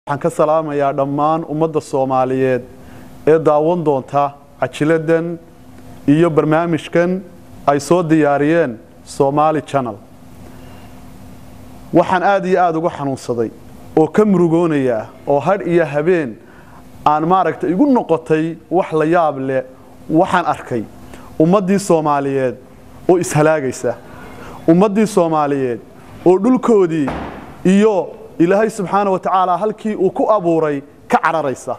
waxaan ka salaamayaa dhammaan ummadda Soomaaliyeed ee daawan doonta cajiladan iyo barnaamijkan ay soo diyaariyeen Somali Channel waxaan aad iyo aad uga xanuunsaday oo ka murugoonaya oo had iyo habeen aan maaragtay igu noqotay wax la yaab leh waxaan arkay ummadii Soomaaliyeed oo ishalaagaysa ummadii Soomaaliyeed oo dhulkoodii iyo ilaahay subxaanahu wa ta'aala halkii uu ku abuuray ka cararaysa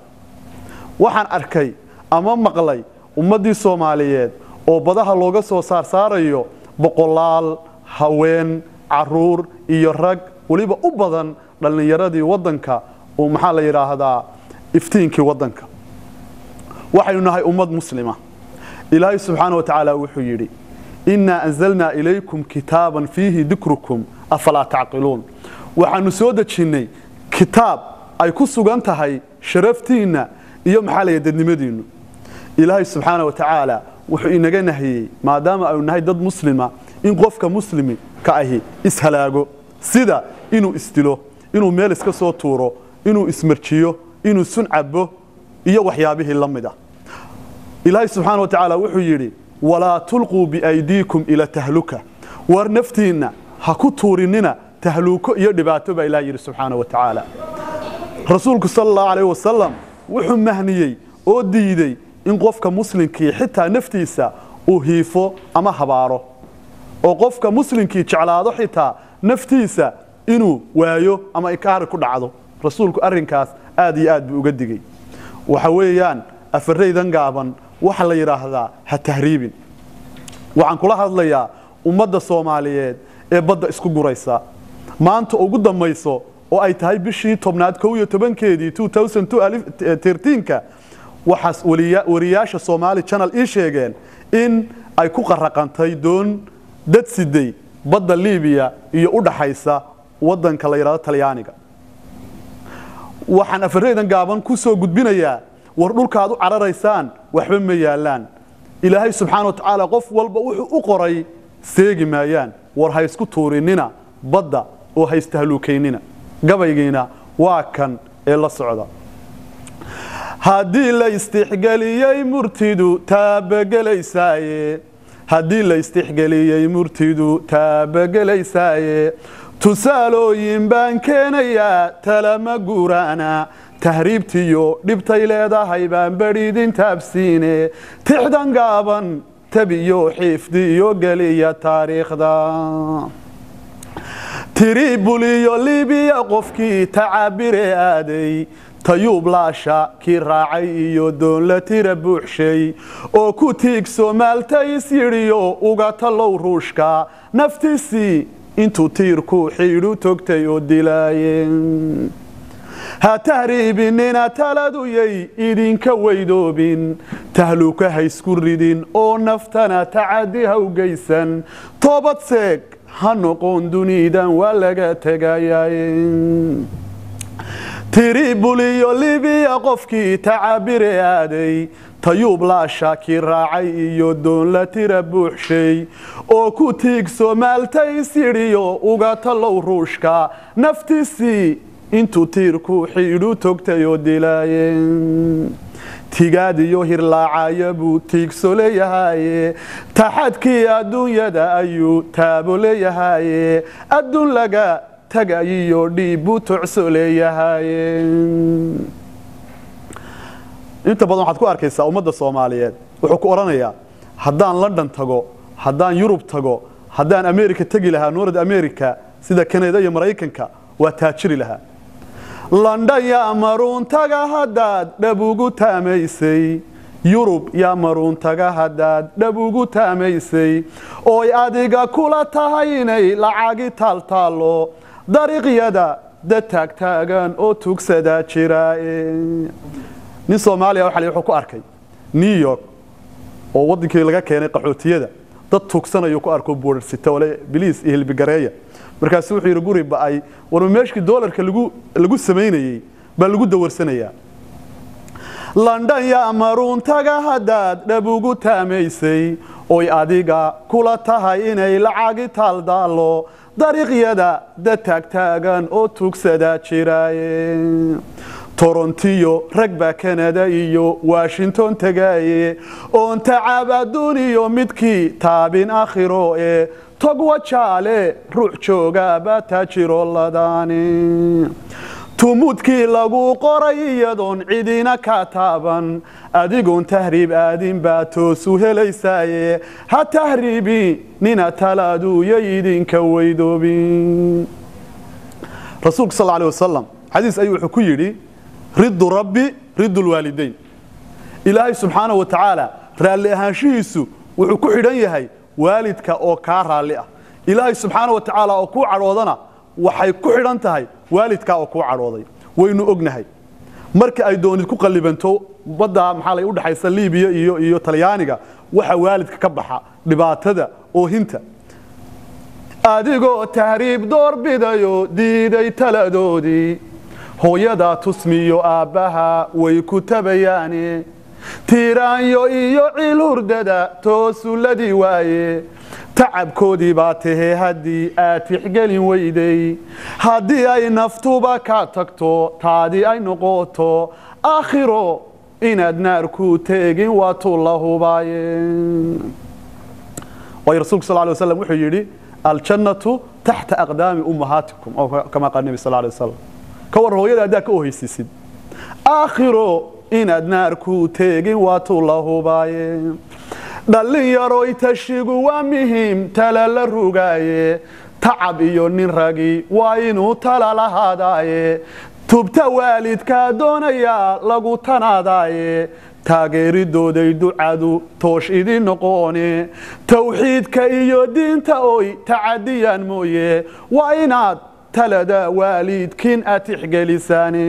waxaan arkay ama maqlay ummadii Soomaaliyeed oo badaha looga soo saarayo boqolaal haween caruur iyo rag waliba u badan dhalinyaradii wadanka oo maxaa la yiraahdaa iftiinkii wadanka waxaynu nahay ummad muslima ilaahay subxaanahu wa ta'aala wuxuu yiri inna anzalna ilaykum kitaban fihi dhikrukum afala taqiluun waxaanu soo dejinay kitaab ay ku sugan tahay sharaftiina iyo maxalaya dadnimadiinu ilaahay subxaanahu wa ta'aala wuxuu inaga nahiyay maadaama ay nahay dad muslima in qofka muslimi ka ahi ishalaago sida inuu istilo inuu meel iska soo tuuro inuu ismarjiyo inuu suncabo iyo waxyaabihii lamida ilaahay subxaanahu wa ta'aala wuxuu yiri wala tulqu bi aydiikum ila tahluka war naftiina ha ku tuurinina tahluuko iyo dhibaato ba ilaahay subxaanahu wa ta'aala rasuulku sallallahu alayhi wasallam wuxuu mahniyay oo diiday in qofka muslimkii xitaa naftiisa uu hiifo ama habaaro oo qofka muslimkii jeclaado xitaa naftiisa inuu waayo ama ikaar ku dhacdo rasuulku arrinkaas aad iyo aad buu uga digay waxa weeyaan afareydan gaaban waxa la yiraahdaa ha tahriibin waxaan kula hadlayaa ummadda Soomaaliyeed ee badda isku guraysa maanta ugu dambayso oo ay tahay bishii 11keedii 2013 waxaas wariyaasha Somali Channel ii sheegeen in ay ku qaraqantay doon dad siday badda Liibiya iyo u dhaxaysa wadanka la yiraahdo Talyaaniga waxaan afareydan gaaban ku soo gudbinayaa war dhulkaad u cararaysaan waxba ma yaalaan ilaahay subxaanahu wa ta'aala qof walba wuxuu u qoray seegi maayaan war ha isku tuurinina badda oo ha istahluukeynina gabaygiina waa kan ee la socda haddii la istixgeliyay murtidu taabagelaysaaye haddii la istixgeliyay murtidu taabagelaysaaye tusaalooyin baan keenayaa talama guuraana tahriibtiyo dhibtay leedahay baan badhiidin taabsiine tixdan gaaban tabiyo xifdiyo geliya taariikhda tiribuliyo liibiya qofkii tacabire aaday tayuub laasha kii raacay iyo doon la tira buuxshay oo ku tiig Soomaaltays yiriyo uga talow ruushka naftiisii intuu tiirku xiidhu togtay oo dilaayeen ha tahriibinina taladuyay idinka weydoobin tahluuka ha isku ridin oo naftana tacadi ha u geysan toobad seeg ha noqon dunidan waa laga tagayay tiribuliyo liibiya qofkii tacabire aaday tayuub laasha kii raacay iyo doon la tira buuxshay oo ku tiig Soomaaltays yiriyo uga talow ruushka naftiisii intuu tiirku xiidhu togtay oo dilaayeen tigaadiyo hirlaacaya buu tiigso leeyahay taxadkii adduunyada ayuu taabo leeyahay adduun laga tagayiyo dhiibu tucso leeyahay inta badan waxaad ku arkaysaa ummadda Soomaaliyeed wuxuu ku oranayaa haddaan London tago haddaan Yurub tago haddaan America tagi lahaa North America sida Canada iyo Mareykanka waa taajiri lahaa London ya maruun taga haddaad dhabugu taamaysay Yurub ya maruun taga haddaad dhabugu taamaysay oo adiga kula tahay inay lacagi taltaalo dariiqyada dad taagtaagan oo tugsada jira nin Soomaaliya wuxuu ku arkay New York oo wadankii laga keenay qaxootiyada dad tugsanayo ku arko border sita wala biliis iyo hilbigareeya markaas wuxuu yiri guri ba ay war meeshkii dollarka lagu sameeyay ba lagu dawarsanaya London ya maruun taga haddaad dhabugu taamaysay oo adiga kula tahay inay lacagi taldaalo dariiqyada dad taagtaagan oo tuugsadaa jiraaye torontiyo rag baa Canada iyo Washington tagaaye oon tacaab adduun iyo midkii taabin aakhiro ee tog wajaale ruux jooga baa taajiro ladaani tumudkii lagu qoray iyadoon cidina ka taaban adigoon tahriib aadin baa toosu helaysaaye ha tahriibi nina talaadu yidinka weydoobin rasuulka sallallahu alayhi wasallam xadiis ayuu wuxuu ku yiri rid rabbi rid alwalidayn ilaahay subhanahu wa ta'ala raali ahaanshiisu wuxuu ku xidhan yahay waalidka oo ka raali ah ilaahay subhanahu wa ta'ala oo ku caroodana waxay ku xidhan tahay waalidka oo ku carooday waynu ognahay marka ay doonid ku qalibanto badda maxaa lay u dhaxaysa Liibiya iyo Talyaaniga waxa waalidka ka baxa dhibaatada oo hinta adigoo tahriib door bidayo diiday taladoodii hooyada tusmiyo aabaha way ku tabayaani tiiraanyo iyo cilurdada toosuladii waaye tacabkoodii baa tahay haddii aad tixgelin weyday haddii ay naftuba ka tagto taadii ay noqoto aakhiro inaad naar ku teegin waa tullahubaaye way rasuulku sallallahu alayhi wasallam wuxuu yidhi aljannatu taxta aqdaami ummahatikum oo kama qaal nabi sallallahu alayhi wasallam kawar hooyada adaa ka ohaysiisid aakhiro inaad naar ku teegin waa tullahubaaye dhalinyaro itashigu waa muhiim tala la rugaaye tacab iyo nin ragi waa inuu tala lahaadaaye tubta waalidka doonaya lagu tanaadaaye taageeridooday ducadu toosh idin noqone tawxiidka iyo diinta oy tacadiyaan mooye waa inaad talada waalidkin atixgelisaani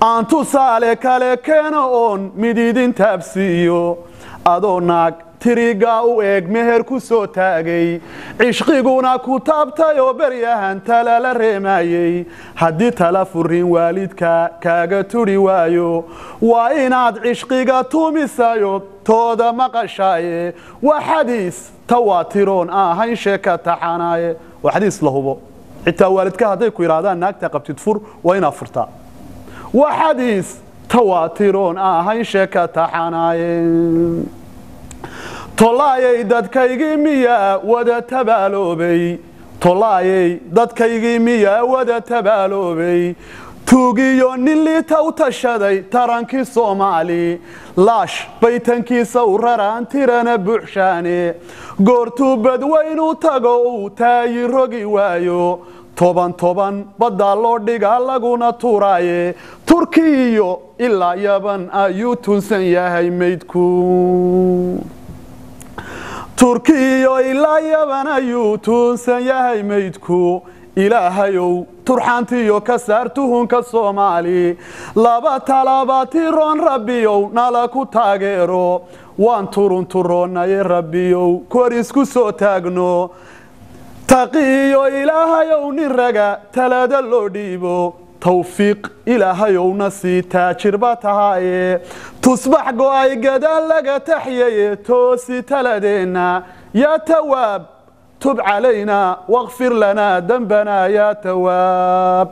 aan tusaale kale keeno oon mididin taabsiiyo adoo naag tiriga u eeg meher ku soo taagay cishqiguna ku taabtay oo baryahan tala la reemayay haddii tala furin waalidka kaaga turi waayo waa inaad cishqiga tumisayo tooda maqashaaye waa xadiis tawaatiroon ahayn sheeka taxanaaye waa xadiis la hubo xitaa waalidka hadday ku yiraahdaan naagta qabtid fur waa inaad furtaa وحديث تواترون هاي شكا تحناين طلاي ددكايغي ميا ودا تبالوبي طلاي ددكايغي ميا ودا تبالوبي توغيو نيلي توتشداي ترانكي سومالي لاش بيتنكي سورران تيرنا بوحشاني غورتو بدوينو تاغو تاي روغي وايو toban badda loo dhiga laguna tuuraaye Turkiyo ilaa Yaban ayuu tunsan yahay meydku Turkiyo ilaa Yaban ayuu tunsan yahay meydku ilaahayow turxantiyo ka saartuhunka Soomaali laba talaabatiron rabbiyow nala ku taageero waan turunturoonay rabbiyow korisku soo taagno تقيو إلهيو نرقا تلادا لوديبو توفيق إلهيو نسي تاجربتها تصبح قواي قدال لغا تحيي توسي تلادينا يا تواب تب علينا واغفر لنا ذنبنا يا تواب